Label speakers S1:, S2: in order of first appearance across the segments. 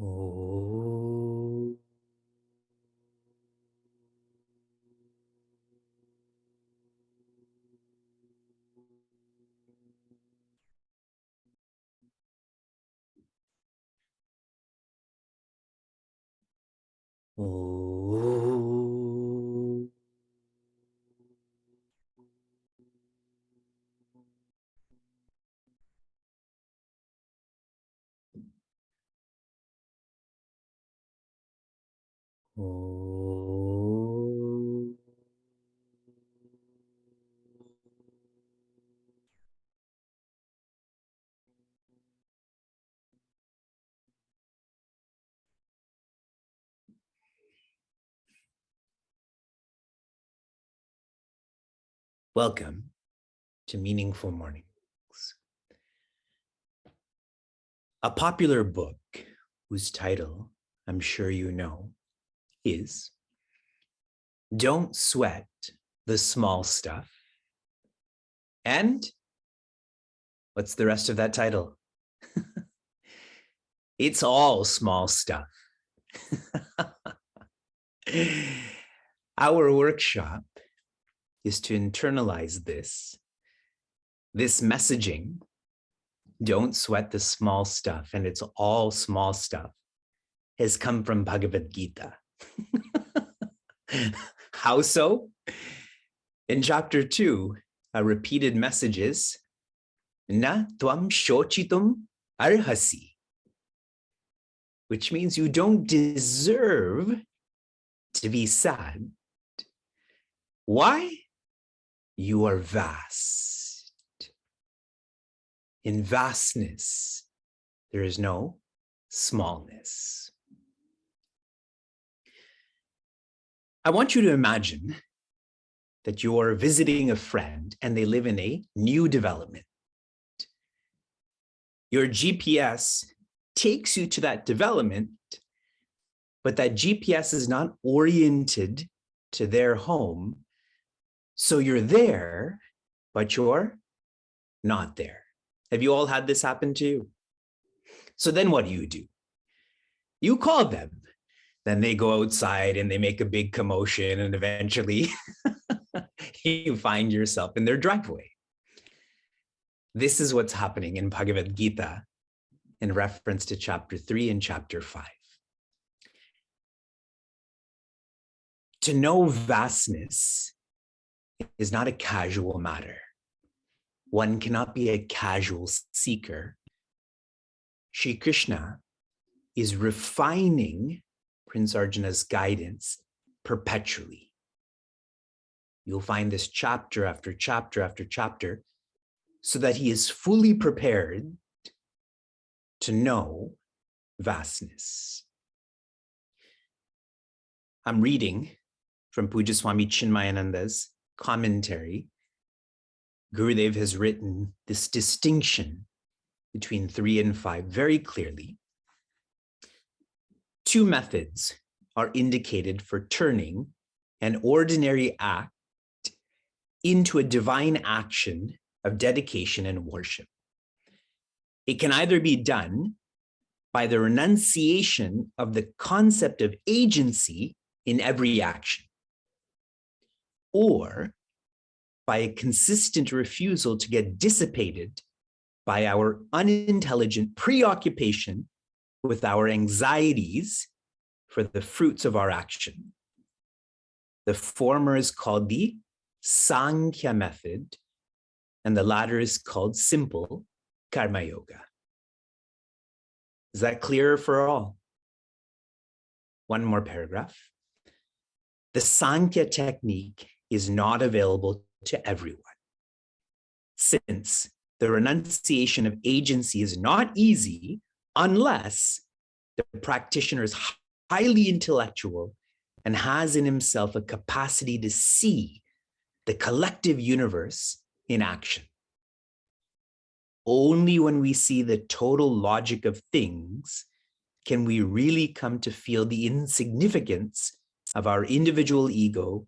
S1: Oh. Oh. Oh. Welcome to Meaningful Mornings. A popular book whose title I'm sure you know is Don't Sweat the Small Stuff. And what's the rest of that title? It's all small stuff. Our workshop is to internalize this messaging. Don't sweat the small stuff, and it's all small stuff, has come from Bhagavad Gita. How so? In chapter 2, a repeated message is, Na tvam shochitum arhasi, which means you don't deserve to be sad. Why? You are vast. In vastness, there is no smallness. I want you to imagine that you're visiting a friend and they live in a new development. Your GPS takes you to that development, but that GPS is not oriented to their home. So you're there, but you're not there. Have you all had this happen to you? So then what do? You call them. Then they go outside and they make a big commotion, and eventually you find yourself in their driveway. This is what's happening in Bhagavad Gita in reference to chapter 3 and chapter 5. To know vastness is not a casual matter. One cannot be a casual seeker. Shri Krishna is refining Prince Arjuna's guidance perpetually. You'll find this chapter after chapter after chapter, so that he is fully prepared to know vastness. I'm reading from Puja Swami Chinmayananda's commentary. Gurudev has written this distinction between 3 and 5 very clearly. 2 methods are indicated for turning an ordinary act into a divine action of dedication and worship. It can either be done by the renunciation of the concept of agency in every action, or by a consistent refusal to get dissipated by our unintelligent preoccupation with our anxieties for the fruits of our action. The former is called the Sankhya method, and the latter is called simple Karma Yoga. Is that clearer for all? One more paragraph. The Sankhya technique is not available to everyone, since the renunciation of agency is not easy unless the practitioner is highly intellectual and has in himself a capacity to see the collective universe in action. Only when we see the total logic of things can we really come to feel the insignificance of our individual ego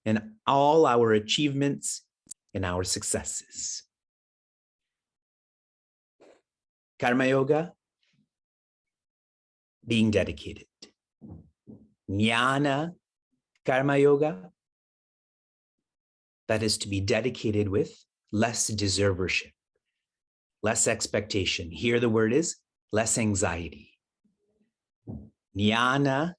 S1: and all our achievements and our successes. Karma Yoga being dedicated. Jnana karma yoga, that is to be dedicated with less deservership, less expectation. Here the word is less anxiety. Karma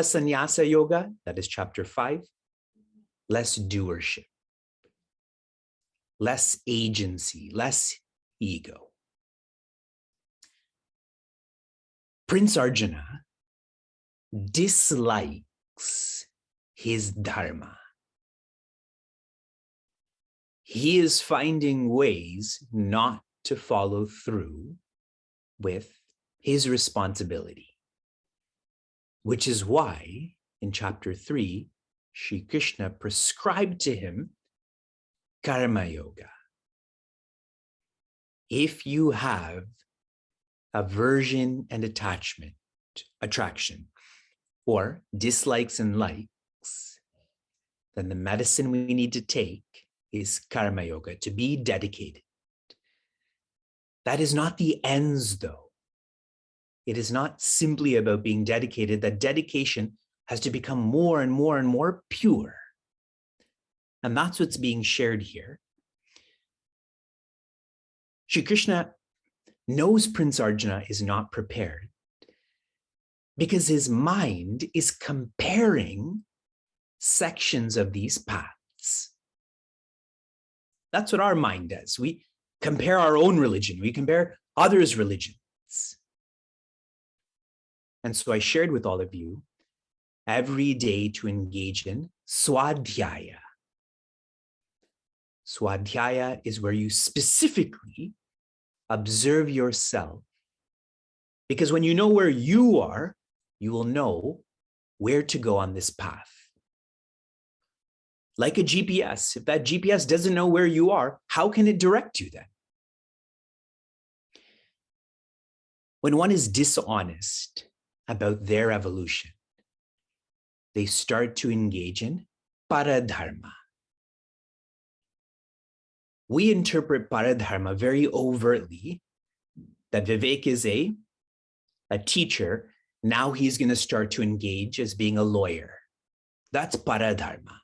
S1: sannyasa yoga, that is chapter 5, less doership, less agency, less ego. Prince Arjuna dislikes his dharma. He is finding ways not to follow through with his responsibility, which is why in chapter 3, Shri Krishna prescribed to him karma yoga. If you have aversion and attraction, or dislikes and likes, then the medicine we need to take is karma yoga, to be dedicated. That is not the ends, though. It is not simply about being dedicated. That dedication has to become more and more and more pure. And that's what's being shared here. Shri Krishna knows Prince Arjuna is not prepared because his mind is comparing sections of these paths. That's what our mind does. We compare our own religion. We compare others' religions. And so I shared with all of you every day to engage in swadhyaya. Swadhyaya is where you specifically observe yourself. Because when you know where you are, you will know where to go on this path. Like a GPS, if that GPS doesn't know where you are, how can it direct you then? When one is dishonest about their evolution, they start to engage in paradharma. We interpret paradharma very overtly, that Vivek is a teacher. Now he's going to start to engage as being a lawyer. That's paradharma.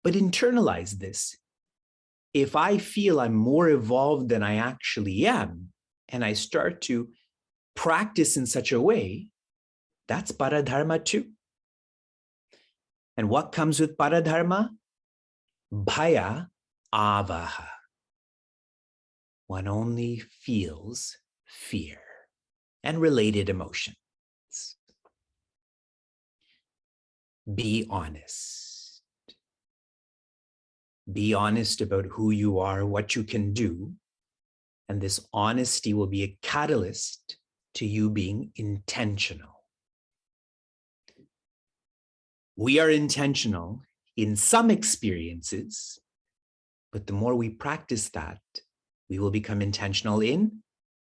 S1: But internalize this. If I feel I'm more evolved than I actually am, and I start to practice in such a way, that's paradharma too. And what comes with paradharma? Bhaya avaha. One only feels fear and related emotions. Be honest. Be honest about who you are, what you can do, and this honesty will be a catalyst to you being intentional. We are intentional in some experiences, but the more we practice that, we will become intentional in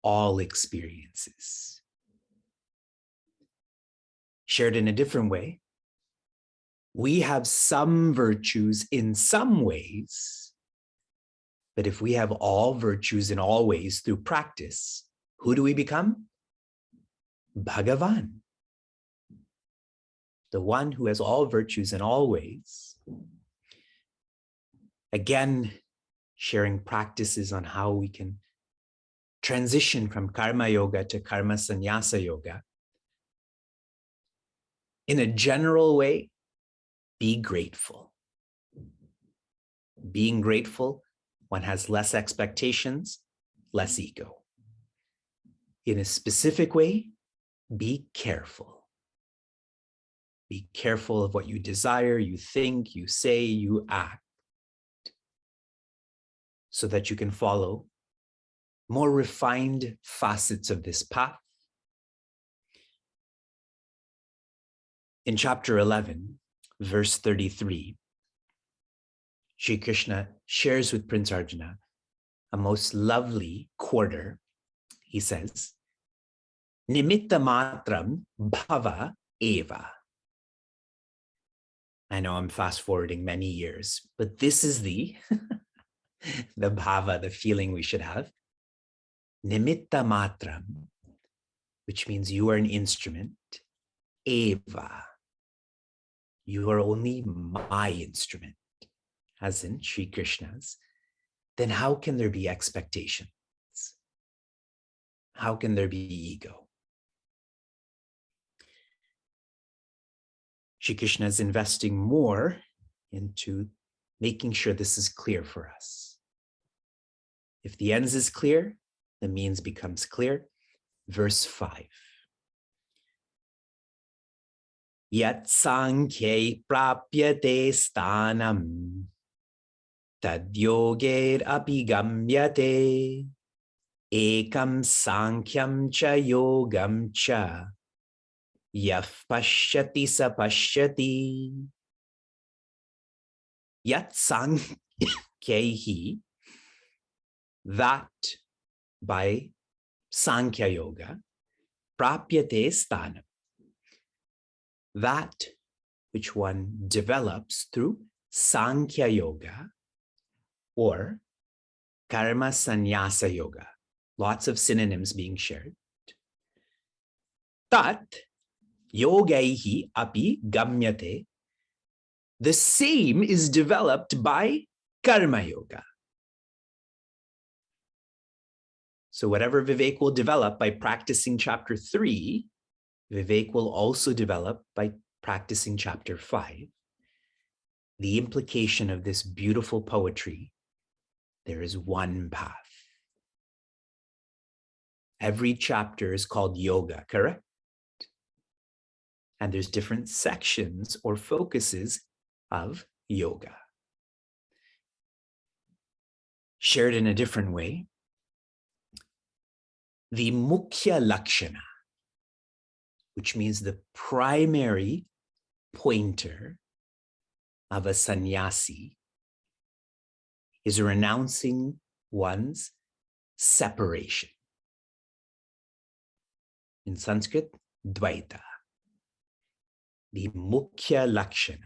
S1: all experiences. Shared in a different way, we have some virtues in some ways, but if we have all virtues in all ways through practice, who do we become? Bhagavan, the one who has all virtues in all ways. Again, sharing practices on how we can transition from karma yoga to karma sannyasa yoga. In a general way, be grateful. Being grateful, one has less expectations, less ego. In a specific way, be careful. Be careful of what you desire, you think, you say, you act, so that you can follow more refined facets of this path. In chapter 11, verse 33, Shri Krishna shares with Prince Arjuna a most lovely quarter. He says, Nimitta matram bhava eva. I know I'm fast forwarding many years, but this is the bhava, the feeling we should have. nimitta matram, which means you are an instrument, eva, you are only my instrument, as in Sri Krishna's, then how can there be expectations? How can there be ego? Sri Krishna is investing more into making sure this is clear for us. If the ends is clear, the means becomes clear. Verse 5. Yat sankhye prapyate sthanam tad yoger apigamyate ekam sankyam cha yogam cha yaf pashyati sa pashyati. Yat sankhyehi, that by Sankhya Yoga, prapyate sthanam, that which one develops through Sankhya Yoga or Karma Sannyasa Yoga. Lots of synonyms being shared. Tat yogaihi api gamyate, the same is developed by Karma Yoga. So whatever Vivek will develop by practicing chapter 3, Vivek will also develop by practicing chapter 5. The implication of this beautiful poetry, there is one path. Every chapter is called yoga, correct? And there's different sections or focuses of yoga. Shared in a different way, the mukhya lakshana, which means the primary pointer of a sannyasi, is renouncing one's separation. In Sanskrit, dvaita. The mukhya lakshana.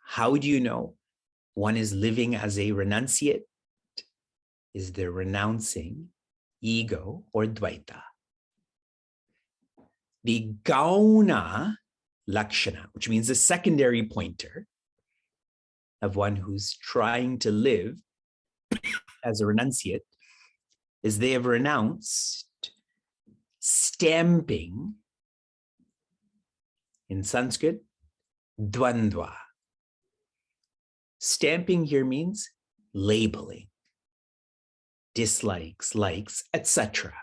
S1: How do you know one is living as a renunciate? Is they're renouncing ego or dvaita. The gauna lakshana, which means the secondary pointer of one who's trying to live as a renunciate, is they have renounced stamping, in Sanskrit, dvandva. Stamping here means labeling, dislikes, likes, etc.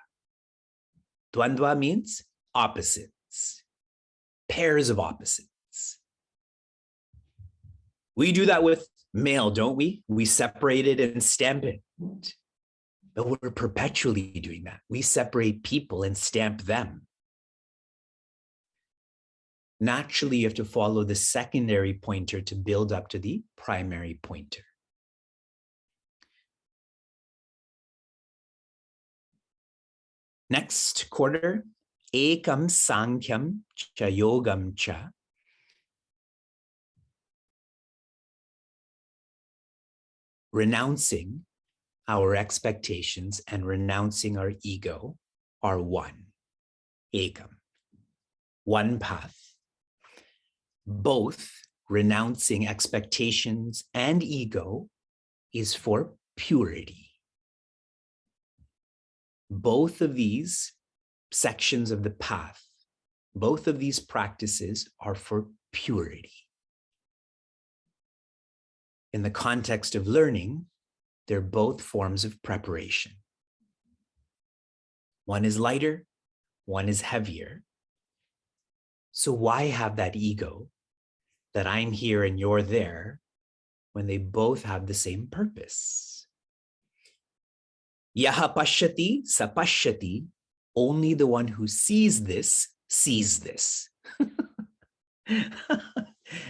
S1: Dvandva means opposites, pairs of opposites. We do that with mail, don't we? We separate it and stamp it. But we're perpetually doing that. We separate people and stamp them. Naturally, you have to follow the secondary pointer to build up to the primary pointer. Next quarter, ekam sankyam cha yogam cha. Renouncing our expectations and renouncing our ego are one. Ekam, one path. Both renouncing expectations and ego is for purity. Both of these sections of the path, both of these practices are for purity. In the context of learning, they're both forms of preparation. One is lighter, one is heavier. So why have that ego that I'm here and you're there when they both have the same purpose? Yaha pashyati sapashyati, only the one who sees this sees this.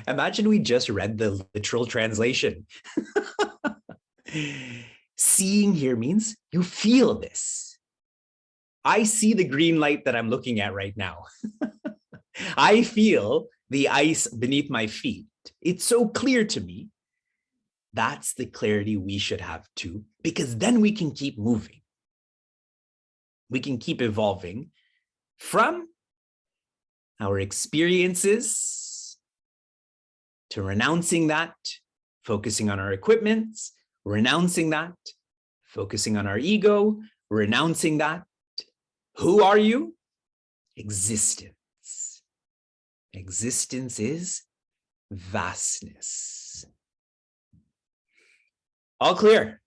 S1: Imagine we just read the literal translation. Seeing here means you feel this. I see the green light that I'm looking at right now. I feel the ice beneath my feet. It's so clear to me. That's the clarity we should have too, because then we can keep moving. we can keep evolving from our experiences to renouncing that, focusing on our equipments, renouncing that, focusing on our ego, renouncing that. Who are you? Existence. Existence is vastness. All clear.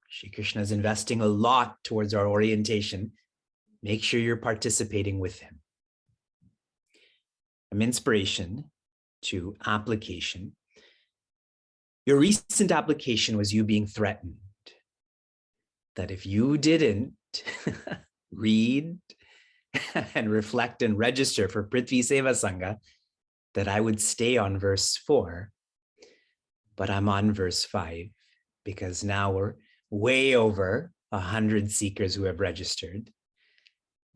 S1: Shri Krishna is investing a lot towards our orientation. Make sure you're participating with him. From inspiration to application. Your recent application was you being threatened that if you didn't read and reflect and register for Prithvi Seva Sangha, that I would stay on verse 4, but I'm on verse 5 because now we're way over 100 seekers who have registered.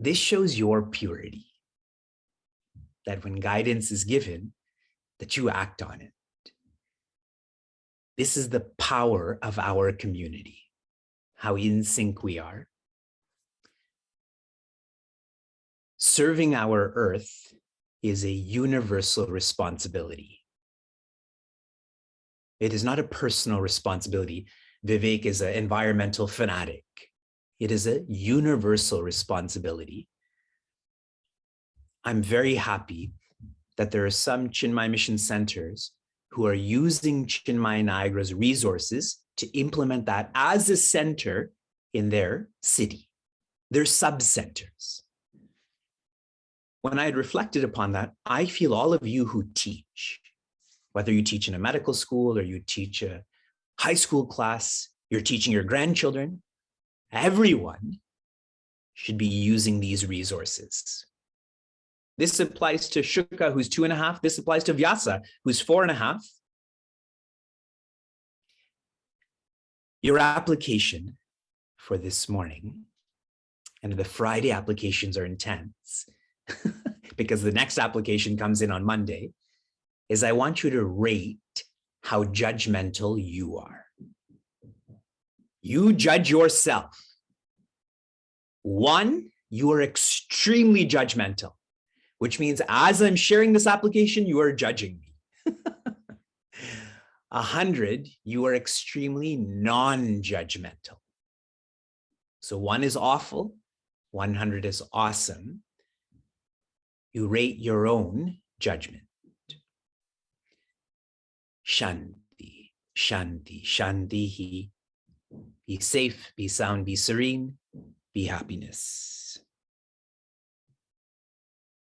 S1: This shows your purity, that when guidance is given, that you act on it. This is the power of our community, how in sync we are. Serving our earth is a universal responsibility. It is not a personal responsibility. Vivek is an environmental fanatic. It is a universal responsibility. I'm very happy that there are some Chinmay Mission centers who are using Chinmay Niagara's resources to implement that as a center in their city, their sub-centers. When I had reflected upon that, I feel all of you who teach, whether you teach in a medical school or you teach a high school class, you're teaching your grandchildren, everyone should be using these resources. This applies to Shuka, who's 2.5. This applies to Vyasa, who's 4.5. Your application for this morning, and the Friday applications are intense because the next application comes in on Monday, is I want you to rate how judgmental you are. You judge yourself. 1, you are extremely judgmental, which means as I'm sharing this application, you are judging me. 100, you are extremely non-judgmental. So 1 is awful, 100 is awesome. You rate your own judgment. Shanti, Shanti, Shanti. Be safe, be sound, be serene, be happiness.